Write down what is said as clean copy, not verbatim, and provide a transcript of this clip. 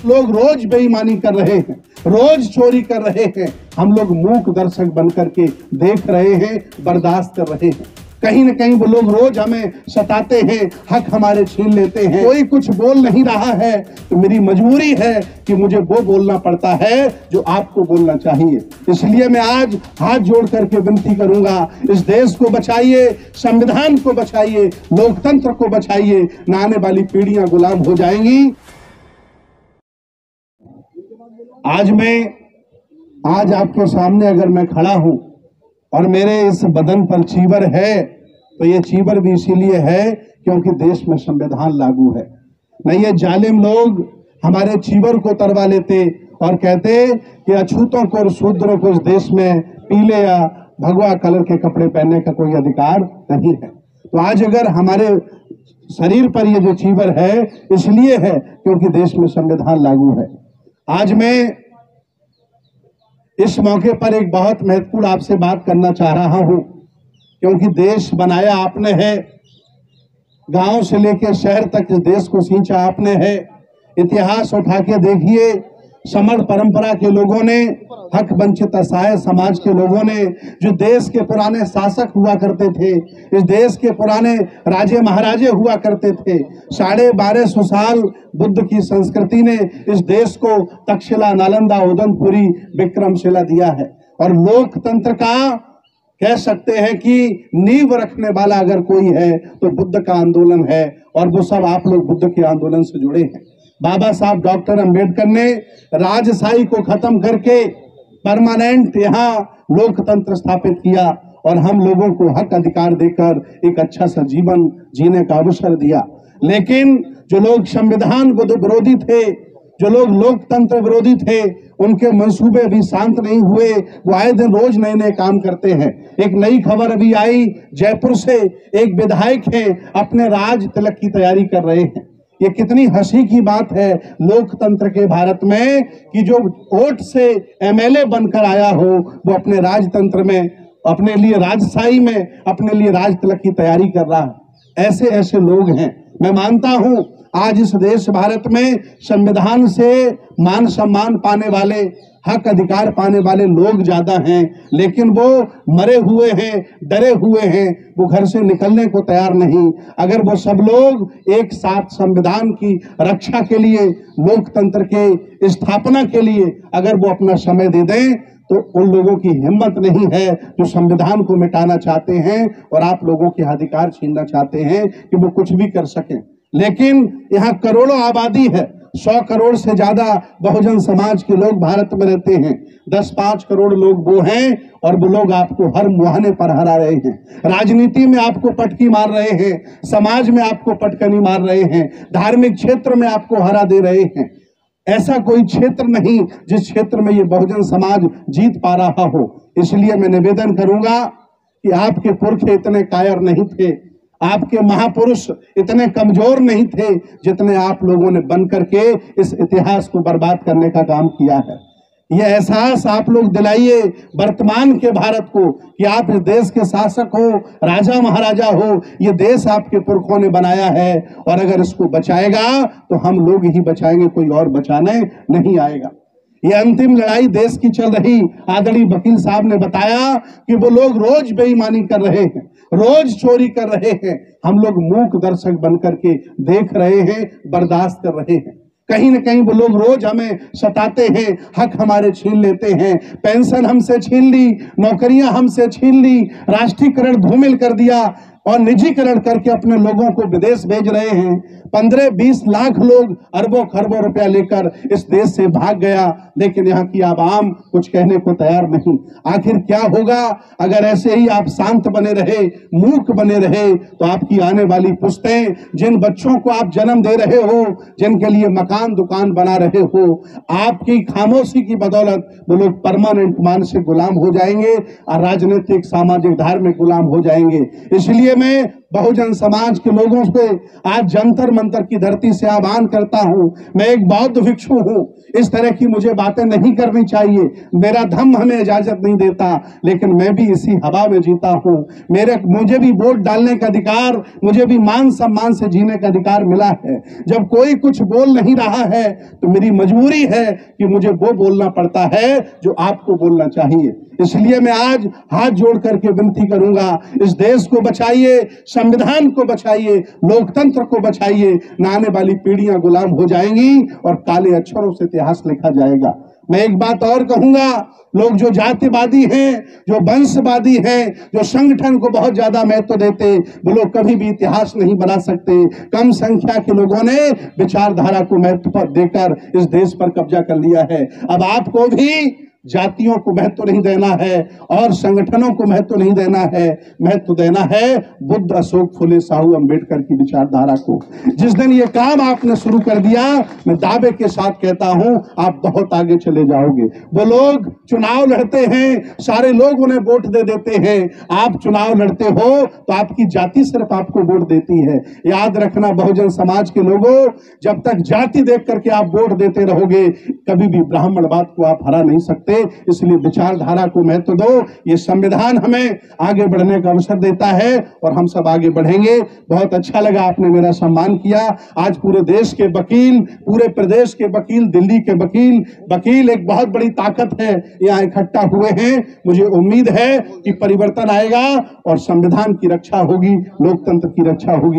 लोग रोज बेईमानी कर रहे हैं, रोज चोरी कर रहे हैं, हम लोग मूक दर्शक बनकर के देख रहे हैं, बर्दाश्त कर रहे हैं। कहीं न कहीं वो लोग रोज हमें सताते हैं, हक हमारे छीन लेते हैं। कोई कुछ बोल नहीं रहा है तो मेरी मजबूरी है कि मुझे वो बोलना पड़ता है जो आपको बोलना चाहिए। इसलिए मैं आज हाथ जोड़ करके विनती करूंगा, इस देश को बचाइए, संविधान को बचाइए, लोकतंत्र को बचाइए, न आने वाली पीढ़ियां गुलाम हो जाएंगी। आज आपके सामने अगर मैं खड़ा हूं और मेरे इस बदन पर चीवर है तो ये चीवर भी इसीलिए है क्योंकि देश में संविधान लागू है। नहीं ये जालिम लोग हमारे चीवर को तरवा लेते और कहते कि अछूतों को और शूद्रों को इस देश में पीले या भगवा कलर के कपड़े पहनने का कोई अधिकार नहीं है। तो आज अगर हमारे शरीर पर ये जो चीवर है इसलिए है क्योंकि देश में संविधान लागू है। आज मैं इस मौके पर एक बहुत महत्वपूर्ण आपसे बात करना चाह रहा हूं क्योंकि देश बनाया आपने है, गांव से लेकर शहर तक इस देश को सींचा आपने है। इतिहास उठा के देखिए, समर परंपरा के लोगों ने, हक वंचित असहाय समाज के लोगों ने, जो देश के पुराने शासक हुआ करते थे, इस देश के पुराने राजे महाराजे हुआ करते थे, 1250 साल बुद्ध की संस्कृति ने इस देश को तक्षशिला, नालंदा, उदयपुरी, विक्रमशिला दिया है। और लोकतंत्र का कह सकते हैं कि नींव रखने वाला अगर कोई है तो बुद्ध का आंदोलन है और वो सब आप लोग बुद्ध के आंदोलन से जुड़े हैं। बाबा साहब डॉक्टर अंबेडकर ने राजशाही को खत्म करके परमानेंट यहाँ लोकतंत्र स्थापित किया और हम लोगों को हक अधिकार देकर एक अच्छा सा जीवन जीने का अवसर दिया। लेकिन जो लोग संविधान विरोधी थे, जो लोग लोकतंत्र विरोधी थे, उनके मंसूबे भी शांत नहीं हुए। वो आए दिन रोज नए नए काम करते हैं। एक नई खबर अभी आई जयपुर से, एक विधायक है अपने राज तिलक की तैयारी कर रहे हैं। ये कितनी हंसी की बात है लोकतंत्र के भारत में कि जो वोट से एमएलए बनकर आया हो वो अपने राजतंत्र में, अपने लिए राजशाही में, अपने लिए राज तिलक की तैयारी कर रहा है। ऐसे ऐसे लोग हैं। मैं मानता हूं आज इस देश भारत में संविधान से मान सम्मान पाने वाले, हक अधिकार पाने वाले लोग ज्यादा हैं, लेकिन वो मरे हुए हैं, डरे हुए हैं, वो घर से निकलने को तैयार नहीं। अगर वो सब लोग एक साथ संविधान की रक्षा के लिए, लोकतंत्र के स्थापना के लिए अगर वो अपना समय दे दें तो उन लोगों की हिम्मत नहीं है जो संविधान को मिटाना चाहते हैं और आप लोगों के अधिकार छीनना चाहते हैं कि वो कुछ भी कर सकें। लेकिन यहाँ करोड़ों आबादी है, 100 करोड़ से ज्यादा बहुजन समाज के लोग भारत में रहते हैं। 10-5 करोड़ लोग वो हैं और वो लोग आपको हर मुहाने पर हरा रहे हैं, राजनीति में आपको पटकी मार रहे हैं, समाज में आपको पटकनी मार रहे हैं, धार्मिक क्षेत्र में आपको हरा दे रहे हैं। ऐसा कोई क्षेत्र नहीं जिस क्षेत्र में ये बहुजन समाज जीत पा रहा हो। इसलिए मैं निवेदन करूंगा कि आपके पुरखे इतने कायर नहीं थे, आपके महापुरुष इतने कमजोर नहीं थे जितने आप लोगों ने बन करके इस इतिहास को बर्बाद करने का काम किया है। ये एहसास आप लोग दिलाइए वर्तमान के भारत को कि आप इस देश के शासक हो, राजा महाराजा हो। ये देश आपके पुरखों ने बनाया है और अगर इसको बचाएगा तो हम लोग ही बचाएंगे, कोई और बचाने नहीं आएगा। ये अंतिम लड़ाई देश की चल रही। आदरणीय वकील साहब ने बताया कि वो लोग रोज बेईमानी कर रहे हैं, रोज चोरी कर रहे हैं, हम लोग मूक दर्शक बनकर के देख रहे हैं, बर्दाश्त कर रहे हैं। कहीं न कहीं वो लोग रोज हमें सताते हैं, हक हमारे छीन लेते हैं, पेंशन हमसे छीन ली, नौकरियां हमसे छीन ली, राष्ट्रीयकरण धूमिल कर दिया और निजीकरण करके अपने लोगों को विदेश भेज रहे हैं। 15-20 लाख लोग अरबों खरबों रुपया लेकर इस देश से भाग गया, लेकिन यहाँ की आवाम कुछ कहने को तैयार नहीं। आखिर क्या होगा अगर ऐसे ही आप शांत बने रहे, मूक बने रहे तो आपकी आने वाली पुश्तें, जिन बच्चों को आप जन्म दे रहे हो, जिनके लिए मकान दुकान बना रहे हो, आपकी खामोशी की बदौलत वो लोग परमानेंट मानसिक गुलाम हो जाएंगे और राजनीतिक, सामाजिक, धार्मिक गुलाम हो जाएंगे। इसलिए मैं बहुजन समाज के लोगों से आज जंतर मंतर की धरती से आह्वान करता हूं। मैं एक बौद्ध भिक्षु हूं, इस तरह की मुझे बातें नहीं करनी चाहिए, मेरा धम्म हमें इजाजत नहीं देता, लेकिन मैं भी इसी हवा में जीता हूं। मुझे भी वोट डालने का अधिकार, मुझे भी मान सम्मान से जीने का अधिकार मिला है। जब कोई कुछ बोल नहीं रहा है तो मेरी मजबूरी है कि मुझे वो बोलना पड़ता है जो आपको बोलना चाहिए। इसलिए मैं आज हाथ जोड़ करके विनती करूंगा, इस देश को बचाइए, संविधान को बचाइए, लोकतंत्र को बचाइए। न आने वाली पीढ़ियां गुलाम हो जाएंगी और काले अक्षरों से इतिहास लिखा जाएगा। मैं एक बात और कहूंगा, लोग जो जातिवादी हैं, जो वंशवादी हैं, जो संगठन को बहुत ज्यादा महत्व देते, वो लोग कभी भी इतिहास नहीं बना सकते। कम संख्या के लोगों ने विचारधारा को महत्व देकर इस देश पर कब्जा कर लिया है। अब आपको भी जातियों को महत्व नहीं देना है और संगठनों को महत्व नहीं देना है, महत्व देना है बुद्ध, अशोक, फुले, साहू, अंबेडकर की विचारधारा को। जिस दिन ये काम आपने शुरू कर दिया, मैं दावे के साथ कहता हूं आप बहुत आगे चले जाओगे। वो लोग चुनाव लड़ते हैं, सारे लोग उन्हें वोट दे देते हैं, आप चुनाव लड़ते हो तो आपकी जाति सिर्फ आपको वोट देती है। याद रखना बहुजन समाज के लोगों, जब तक जाति देख करके आप वोट देते रहोगे, कभी भी ब्राह्मणवाद को आप हरा नहीं सकते। इसलिए विचारधारा को महत्व दो। ये संविधान हमें आगे बढ़ने का अवसर देता है और हम सब आगे बढ़ेंगे। बहुत अच्छा लगा, आपने मेरा सम्मान किया। आज पूरे देश के वकील, पूरे प्रदेश के वकील, दिल्ली के वकील एक बहुत बड़ी ताकत है, यहाँ इकट्ठा हुए हैं। मुझे उम्मीद है कि परिवर्तन आएगा और संविधान की रक्षा होगी, लोकतंत्र की रक्षा होगी।